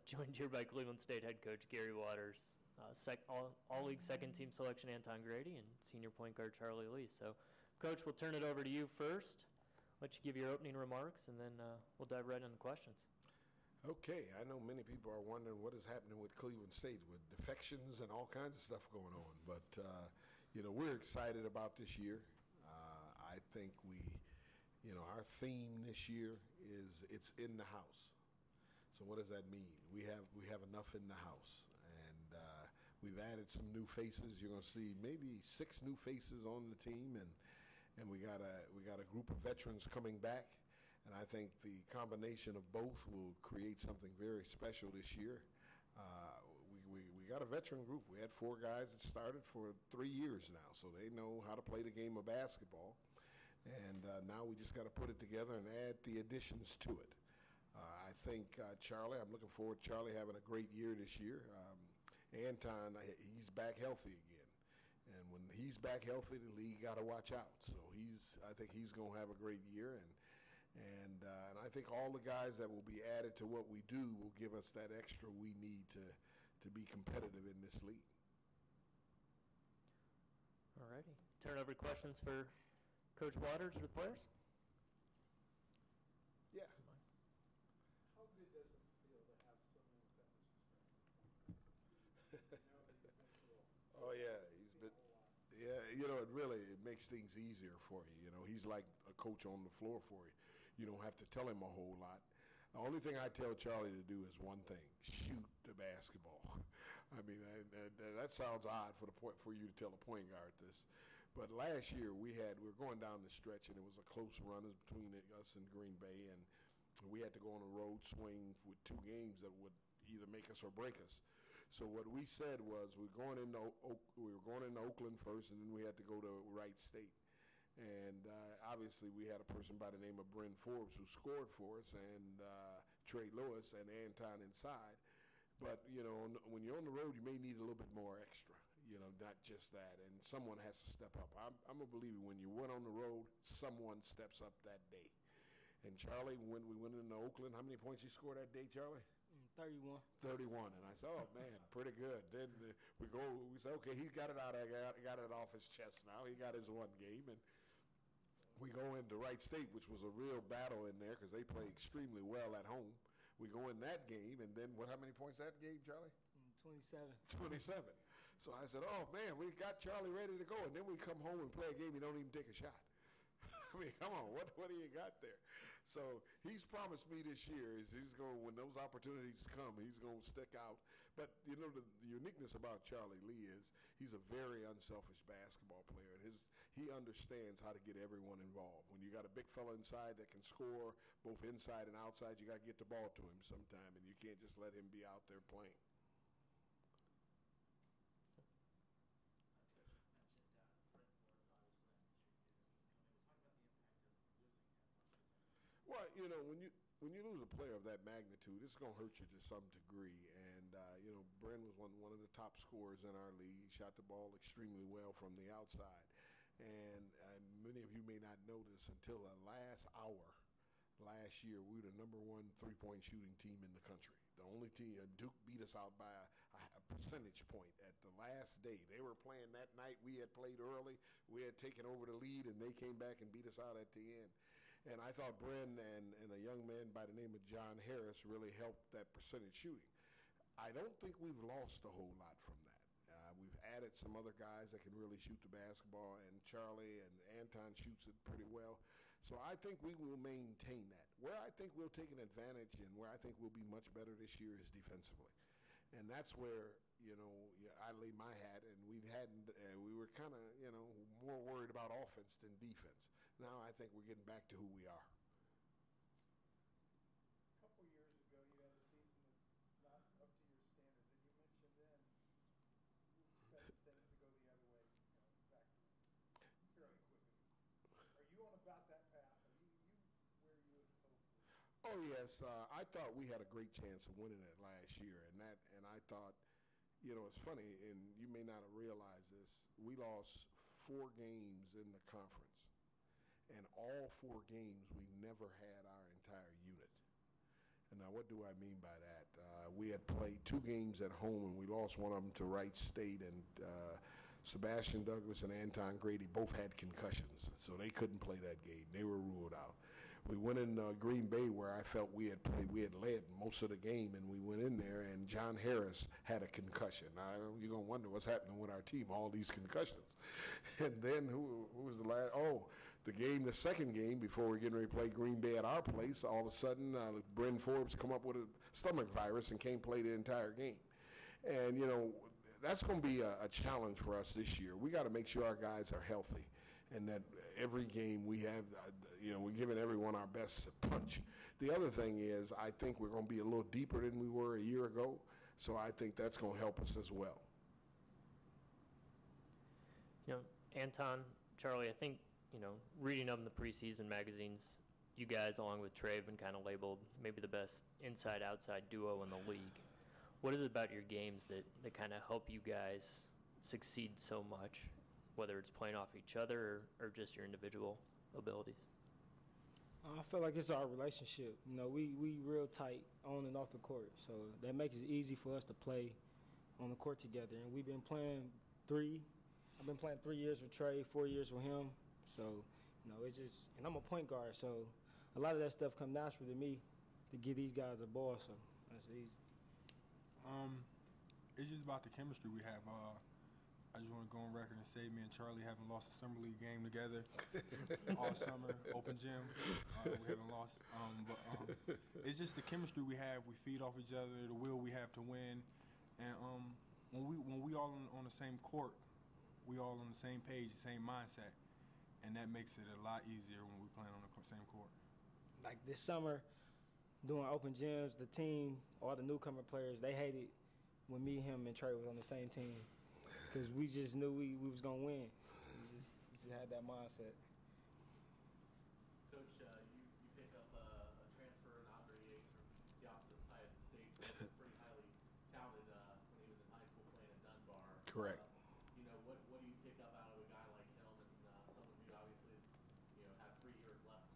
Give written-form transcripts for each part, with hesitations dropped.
joined here by Cleveland State head coach Gary Waters, all-league second-team selection Anton Grady, and senior point guard Charlie Lee. So, Coach, we'll turn it over to you first. Let you give your opening remarks, and then we'll dive right into questions. Okay, I know many people are wondering what is happening with Cleveland State with defections and all kinds of stuff going on. But, we're excited about this year. I think our theme this year is it's in the house. So what does that mean? We have enough in the house, and we've added some new faces. You're going to see maybe 6 new faces on the team, and we got a group of veterans coming back, and I think the combination of both will create something very special this year. We got a veteran group. We had 4 guys that started for 3 years now, so they know how to play the game of basketball, and now we just got to put it together and add the additions to it. I think Charlie, I'm looking forward to Charlie having a great year this year. Anton, he's back healthy again. And when he's back healthy, the league got to watch out. So I think he's going to have a great year. And I think all the guys that will be added to what we do will give us that extra we need to be competitive in this league. All righty. Turn over to questions for Coach Waters or the players. Yeah. How good does it feel to have someone with that much experience? Oh yeah, he's been. Yeah, it makes things easier for you. He's like a coach on the floor for you. You don't have to tell him a whole lot. The only thing I tell Charlie to do is one thing: shoot the basketball. I mean, that sounds odd for you to tell a point guard this, but last year we were going down the stretch and it was a close run. It was between us and Green Bay, and we had to go on a road swing with 2 games that would either make us or break us. So what we said was we were going into Oakland first, and then we had to go to Wright State. And obviously we had a person by the name of Bryn Forbes who scored for us, and Trey Lewis and Anton inside. But, when you're on the road, you may need a little bit more extra, not just that. And someone has to step up. I'm a believer when you went on the road, someone steps up that day. And Charlie, when we went into Oakland, how many points he scored that day, Charlie? 31. 31, and I said, oh man, pretty good. Then we said, okay, he's got it out. Got it off his chest now. He got his one game, and we go into Wright State, which was a real battle in there because they play extremely well at home. We go in that game, and then how many points that game, Charlie? 27. 27. So I said, oh man, we got Charlie ready to go, and then we come home and play a game. You don't even take a shot. I mean, come on, what do you got there? So he's promised me this year is he's going, when those opportunities come, he's going to stick out. But, the uniqueness about Charlie Lee is he's a very unselfish basketball player, and he understands how to get everyone involved. When you got a big fella inside that can score both inside and outside, you got to get the ball to him sometime, and you can't just let him be out there playing. Well, when you lose a player of that magnitude, it's going to hurt you to some degree. And Bren was one of the top scorers in our league. He shot the ball extremely well from the outside. And many of you may not know this, until the last hour last year, we were the number 1 3-point shooting team in the country. The only team, Duke beat us out by a percentage point at the last day. They were playing that night. We had played early. We had taken over the lead, and they came back and beat us out at the end. And I thought Bren and a young man by the name of John Harris really helped that percentage shooting. I don't think we've lost a whole lot from that. We've added some other guys that can really shoot the basketball, and Charlie and Anton shoots it pretty well. So I think we will maintain that. Where I think we'll take an advantage and where I think we'll be much better this year is defensively. And that's where, I lay my hat, and we were kind of, more worried about offense than defense. Now I think we're getting back to who we are. A couple years ago, you had a season not up to your standards, and you mentioned then you expect things to go the other way, back fairly quickly. Are you on about that path? Are you where you had hoped? Oh yes, I thought we had a great chance of winning it last year, and I thought, it's funny, and you may not have realized this. We lost 4 games in the conference, and all 4 games we never had our entire unit. And now, what do I mean by that? We had played 2 games at home, and we lost one of them to Wright State, and Sebastian Douglas and Anton Grady both had concussions, so they couldn't play that game. They were ruled out. We went in Green Bay, where I felt we had led most of the game, and we went in there, and John Harris had a concussion. Now, you're going to wonder what's happening with our team, all these concussions. And then who was the last? Oh, the second game, before we're getting ready to play Green Bay at our place, all of a sudden, Bryn Forbes come up with a stomach virus and can't play the entire game. And, that's going to be a challenge for us this year. We got to make sure our guys are healthy, and that every game we have, we're giving everyone our best punch. The other thing is, I think we're going to be a little deeper than we were a year ago, so I think that's going to help us as well. Anton, Charlie, I think, reading up in the preseason magazines, you guys, along with Trey, have been kind of labeled maybe the best inside-outside duo in the league. What is it about your games that kind of help you guys succeed so much, whether it's playing off each other or just your individual abilities? I feel like it's our relationship. We real tight on and off the court, so that makes it easy for us to play on the court together. And we've been playing I've been playing 3 years with Trey, 4 years with him. So, it's just, and I'm a point guard, so a lot of that stuff come natural to me to give these guys a ball. So that's easy. It's just about the chemistry we have. I just want to go on record and say me and Charlie haven't lost a summer league game together all summer. Open gym, we haven't lost. But it's just the chemistry we have. We feed off each other, the will we have to win, and when we all on the same court, we all on the same page, the same mindset, and that makes it a lot easier when we playing on the same court. Like this summer, doing open gyms, the team, all the newcomer players, they hated when me, him, and Trey was on the same team because we just knew we was going to win. We just had that mindset. Coach, you pick up a transfer in Andre Yates from the opposite side of the state, so he was pretty highly touted when he was in high school playing in Dunbar. Correct. What do you pick up out of a guy like him and someone who obviously, have 3 years left?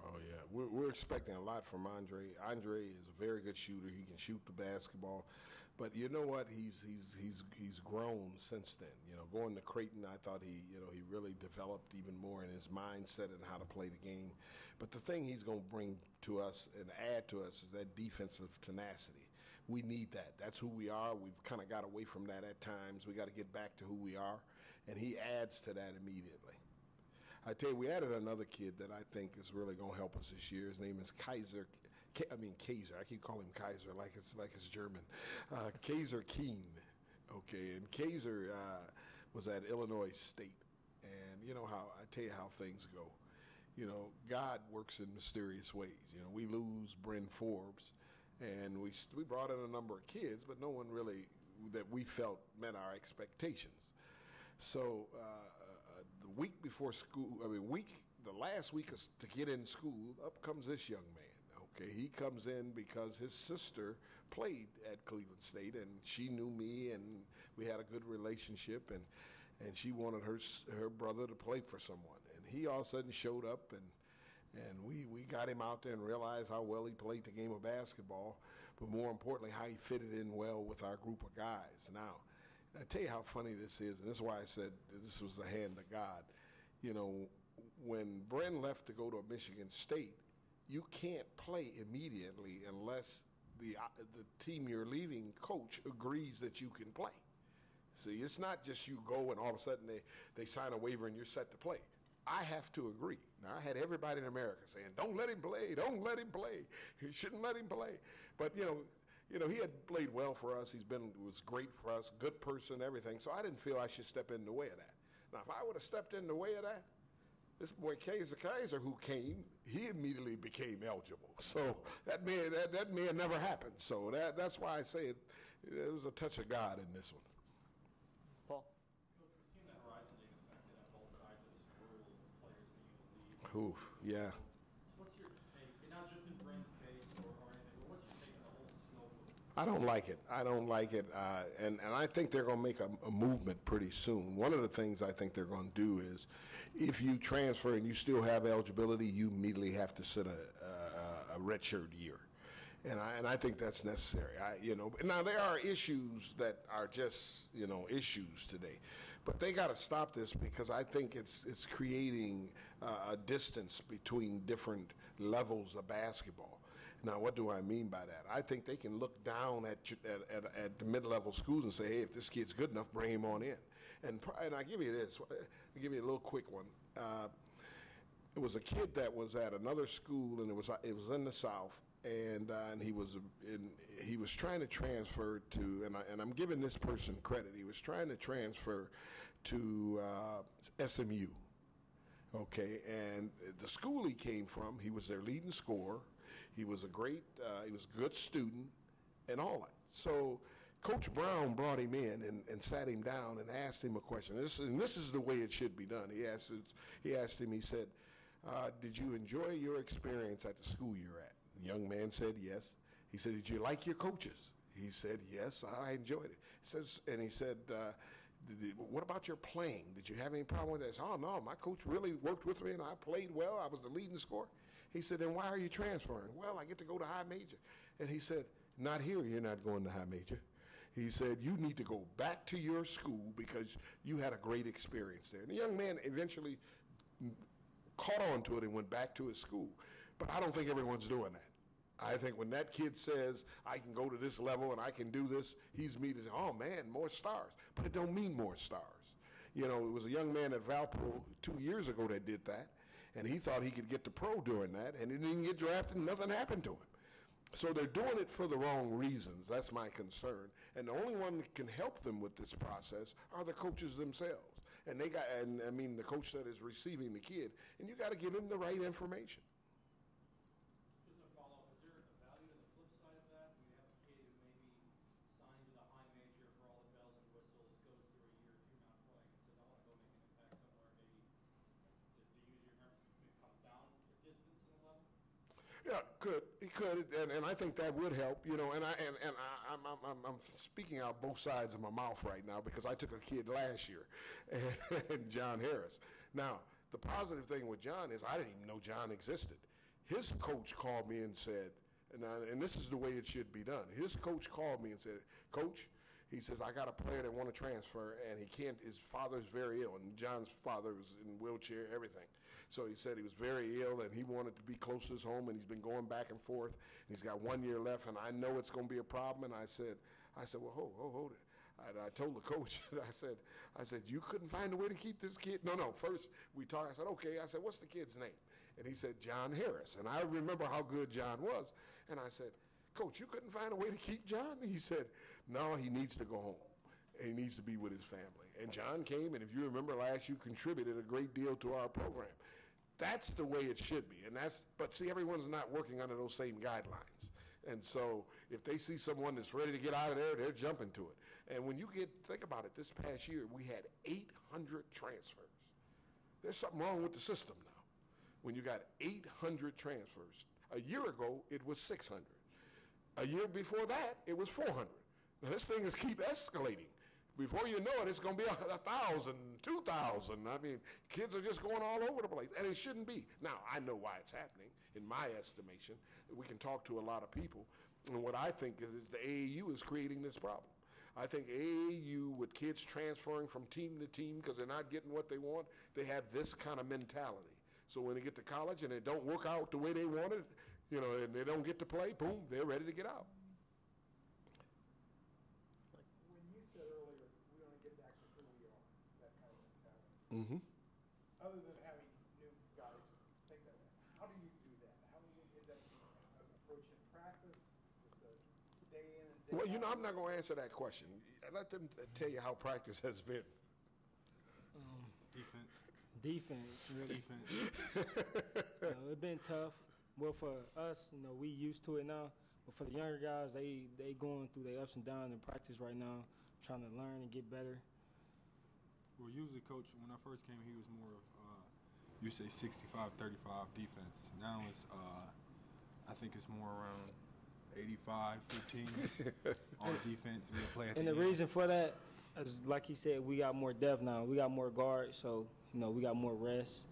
Oh, yeah. We're expecting a lot from Andre. Andre is a very good shooter. He can shoot the basketball. But you know what? He's grown since then. Going to Creighton, I thought he really developed even more in his mindset and how to play the game. But the thing he's going to bring to us and add to us is that defensive tenacity. We need that. That's who we are. We've kind of got away from that at times. We got to get back to who we are, and he adds to that immediately. I tell you, we added another kid that I think is really going to help us this year. His name is Kaiser. I keep calling him Kaiser like it's German. Kaiser Keene. Okay, and Kaiser was at Illinois State, and I tell you how things go. God works in mysterious ways. We lose Bryn Forbes, and we brought in a number of kids, but no one really that we felt met our expectations. So the week before school, the last week to get in school, up comes this young man. Okay, he comes in because his sister played at Cleveland State, and she knew me, and we had a good relationship, and she wanted her brother to play for someone. And he all of a sudden showed up, and we got him out there and realized how well he played the game of basketball, but more importantly, how he fitted in well with our group of guys. Now, I tell you how funny this is, and this is why I said this was the hand of God. When Bren left to go to Michigan State, you can't play immediately unless the team you're leaving coach agrees that you can play. See, it's not just you go and all of a sudden they sign a waiver and you're set to play. I have to agree. Now, I had everybody in America saying, don't let him play, don't let him play. You shouldn't let him play. But, he had played well for us. Was great for us, good person, everything. So I didn't feel I should step in the way of that. Now, if I would have stepped in the way of that, this boy Kaiser who came, he immediately became eligible. So that may have never happened. So that's why I say it was a touch of God in this one. Paul? Coach, we've seen that Horizon League affected on both sides of the school, players being in the league. Ooh, yeah. What's your take, not just in Bryn's case or anything, but what's your take on the whole scope of it? I don't like it. And I think they're going to make a movement pretty soon. One of the things I think they're going to do is if you transfer and you still have eligibility, you immediately have to sit a redshirt year. And I think that's necessary. Now there are issues that are just, issues today. But they got to stop this because I think it's creating a distance between different levels of basketball. Now, what do I mean by that? I think they can look down at the mid-level schools and say, hey, if this kid's good enough, bring him on in. And I give you this. I give you a little quick one. It was a kid that was at another school, and it was in the South, and he was trying to transfer to, and I'm giving this person credit. He was trying to transfer to SMU. Okay, and the school he came from, he was their leading scorer. He was a good student, and all that. So Coach Brown brought him in and sat him down and asked him a question. This is the way it should be done. He asked him. He said, "Did you enjoy your experience at the school you're at?" The young man said yes. He said, "Did you like your coaches?" He said, "Yes, I enjoyed it." He said, "What about your playing? Did you have any problem with that?" I said, "Oh, no, my coach really worked with me, and I played well. I was the leading scorer." He said, "Then why are you transferring?" "Well, I get to go to high major." And he said, "Not here, you're not going to high major." He said, "You need to go back to your school because you had a great experience there." And the young man eventually caught on to it and went back to his school. But I don't think everyone's doing that. I think when that kid says, I can go to this level and I can do this, he's me to say, oh, man, more stars. But it don't mean more stars. It was a young man at Valpo 2 years ago that did that, and he thought he could get to pro doing that, and he didn't get drafted, and nothing happened to him. So they're doing it for the wrong reasons. That's my concern. And the only one that can help them with this process are the coaches themselves. And the coach that is receiving the kid, and you got to give him the right information. Just a follow-up, is there a value to the flip side of that? When you have a kid who maybe signs with a high major for all the bells and whistles, goes through a year or two not playing, and says, I want to go make an impact somewhere, maybe, to use your terms, it comes down a distance in the level? Yeah, he could, and I think that would help, I'm speaking out both sides of my mouth right now because I took a kid last year, and John Harris. Now, the positive thing with John is I didn't even know John existed. His coach called me and said, and this is the way it should be done. His coach called me and said, "Coach," he says, "I got a player that want to transfer, and he can't. His father's very ill, and John's father was in a wheelchair, everything. So he said he was very ill, and he wanted to be close to his home, and he's been going back and forth. And he's got 1 year left, and I know it's going to be a problem." And I said, "Well, hold it." And I told the coach, I said, "You couldn't find a way to keep this kid?" No. First we talked. I said, "Okay." I said, "What's the kid's name?" And he said, "John Harris." And I remember how good John was. And I said, "Coach, you couldn't find a way to keep John?" And he said, "No, he needs to go home. He needs to be with his family." And John came, and if you remember last, you contributed a great deal to our program. That's the way it should be. But see, everyone's not working under those same guidelines. And so if they see someone that's ready to get out of there, they're jumping to it. And when think about it, this past year, we had 800 transfers. There's something wrong with the system now. When you got 800 transfers. A year ago, it was 600. A year before that, it was 400. Now, this thing is keep escalating. Before you know it, it's going to be 1,000, 2,000. I mean, kids are just going all over the place, and it shouldn't be. Now, I know why it's happening, in my estimation. We can talk to a lot of people, and what I think is the AAU is creating this problem. I think AAU, with kids transferring from team to team because they're not getting what they want, they have this kind of mentality. So when they get to college and it don't work out the way they wanted, and they don't get to play, boom, they're ready to get out. When you said earlier, we want to get back to who we are, that kind of mentality. Mm-hmm. Other than having new guys think that way, how do you do that? Is that an approach in practice, just a day in and day out? I'm not going to answer that question. Let them tell you how practice has been. Defense, really. It's been tough. Well, for us, we used to it now. But for the younger guys, they going through their ups and downs in practice right now, trying to learn and get better. Well, usually, Coach, when I first came, he was more of, you say 65-35 defense. Now it's, I think it's more around 85-15 on defense. We play at and the reason for that is, like he said, we got more depth now. We got more guards, so we got more rest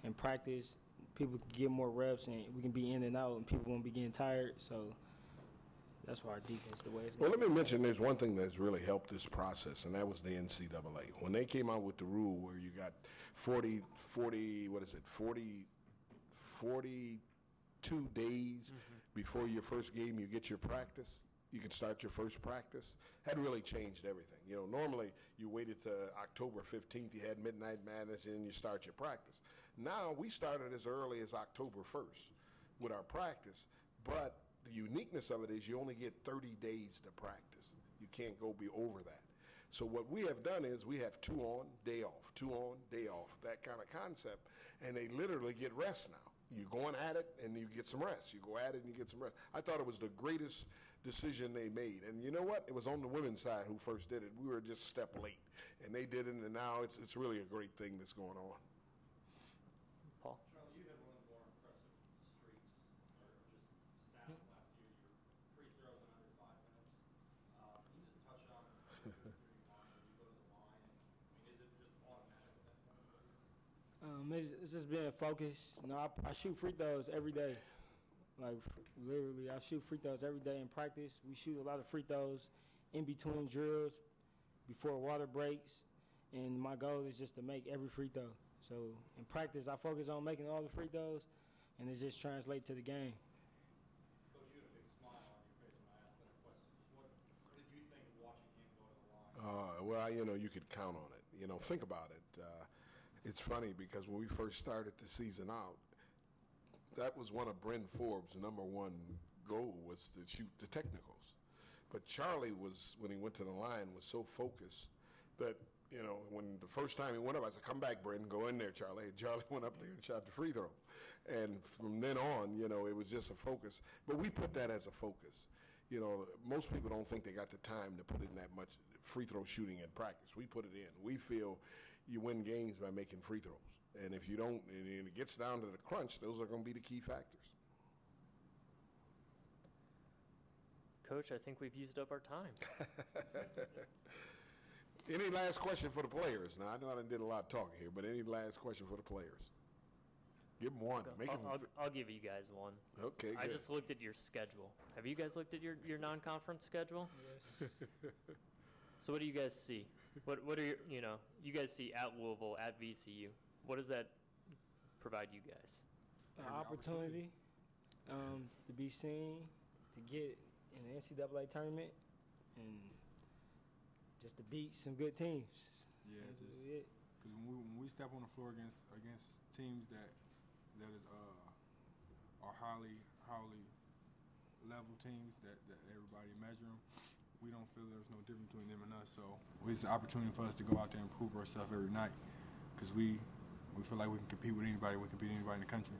and practice. People can get more reps, and we can be in and out, and people won't be getting tired. So that's why our defense the way it's Well, going. let me mention there's one thing that's really helped this process, and that was the NCAA. When they came out with the rule where you got 42 days before your first game, you get your practice. You can start your first practice. That really changed everything. You know, normally you waited to October 15th, you had Midnight Madness, and you start your practice. Now we started as early as October 1st with our practice, but the uniqueness of it is you only get 30 days to practice. You can't go be over that. So what we have done is we have 2 on, day off, 2 on, day off, that kind of concept, and they literally get rest now. You're going at it, and you get some rest. You go at it, and you get some rest. I thought it was the greatest decision they made. And you know what? It was on the women's side who first did it. We were just a step late, and they did it, and now it's really a great thing that's going on. Paul? Charlie, you had one of the more impressive streaks, or just stats last year. Your free throws in under 5 minutes. Can you just touch on what goes through your mind when you go to the line? And, is it just automatic at that point for you? It's just being focused. You know, I shoot free throws every day. Like, literally, I shoot free throws every day in practice. We shoot a lot of free throws in between drills, before water breaks, and my goal is just to make every free throw. So in practice, I focus on making all the free throws, and it just translates to the game. Coach, you had a big smile on your face when I asked that question. What did you think of watching him go to the line? Well, you know, you could count on it. You know, think about it. It's funny because when we first started the season out, that was one of Bryn Forbes' #1 goal was to shoot the technicals. But Charlie was, when he went to the line, was so focused that, you know, when the first time he went up, I said, come back, Bryn, go in there, Charlie. And Charlie went up there and shot the free throw. And from then on, you know, it was just a focus. But we put that as a focus. You know, most people don't think they got the time to put in that much free throw shooting in practice. We put it in. We feel you win games by making free throws. And if you don't, and it gets down to the crunch, those are going to be the key factors. Coach, I think we've used up our time. Any last question for the players? Now, I know I did a lot of talking here, but any last question for the players? Give them one. I'll give you guys one. Okay, I good. just looked at your schedule. Have you guys looked at your non-conference schedule? Yes. So what do you guys see? What are your, you guys see at Louisville, at VCU. What does that provide you guys? Opportunity to be seen, to get in the NCAA tournament, and just to beat some good teams. Yeah, That's just really it. because when we step on the floor against teams that are highly level teams that everybody measure them, we don't feel there's no difference between them and us. So it's an opportunity for us to go out there and prove ourselves every night, because we feel like we can compete with anybody. We can beat anybody in the country.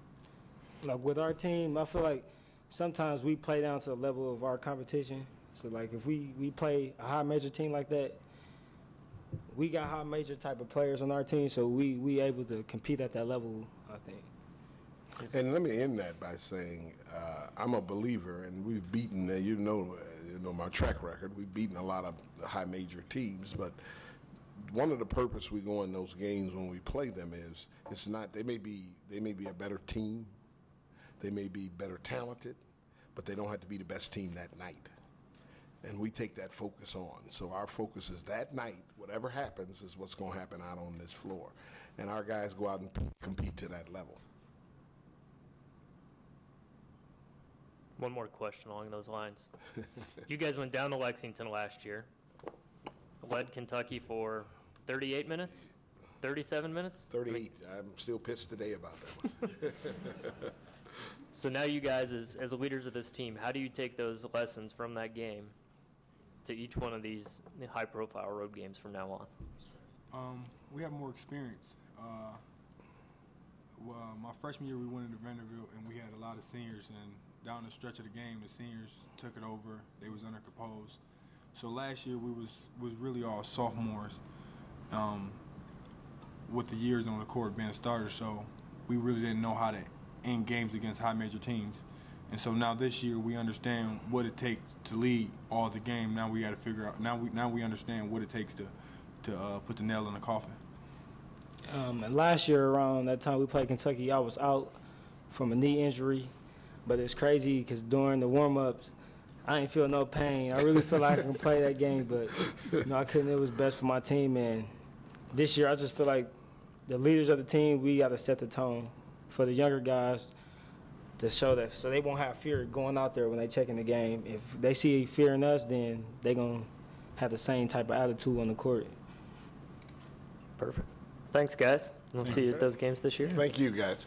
Like with our team, I feel like sometimes we play down to the level of our competition. So like if we play a high major team like that, we got high major type of players on our team, so we able to compete at that level, I think. And let me end that by saying I'm a believer, and we've beaten, you know my track record. We've beaten a lot of the high major teams, but one of the purpose we go in those games when we play them is it's not they may be a better team, they may be better talented, but they don't have to be the best team that night. And we take that focus on. So our focus is that night, whatever happens is what's going to happen out on this floor. And our guys go out and compete to that level. One more question along those lines. You guys went down to Lexington last year, led Kentucky for 38 minutes, 37 minutes? 38. I'm still pissed today about that one. So now you guys, as leaders of this team, how do you take those lessons from that game to each one of these high-profile road games from now on? We have more experience. My freshman year, we went into Vanderbilt, and we had a lot of seniors, and down the stretch of the game, the seniors took it over. They was undercomposed. So last year, we was really all sophomores with the years on the court being starters, so we really didn't know how to end games against high major teams. And so now this year we understand what it takes to lead all the game. Now we got to figure out. Now we understand what it takes to put the nail in the coffin. And last year around that time we played Kentucky, I was out from a knee injury, but it's crazy because during the warm-ups, I ain't feel no pain. I really feel like I can play that game, but I couldn't. It was best for my team, and this year I just feel like the leaders of the team, we got to set the tone for the younger guys to show that, so they won't have fear going out there when they check in the game. If they see fear in us, then they're going to have the same type of attitude on the court. Perfect. Thanks, guys. We'll see you at those games this year. Thank you, guys.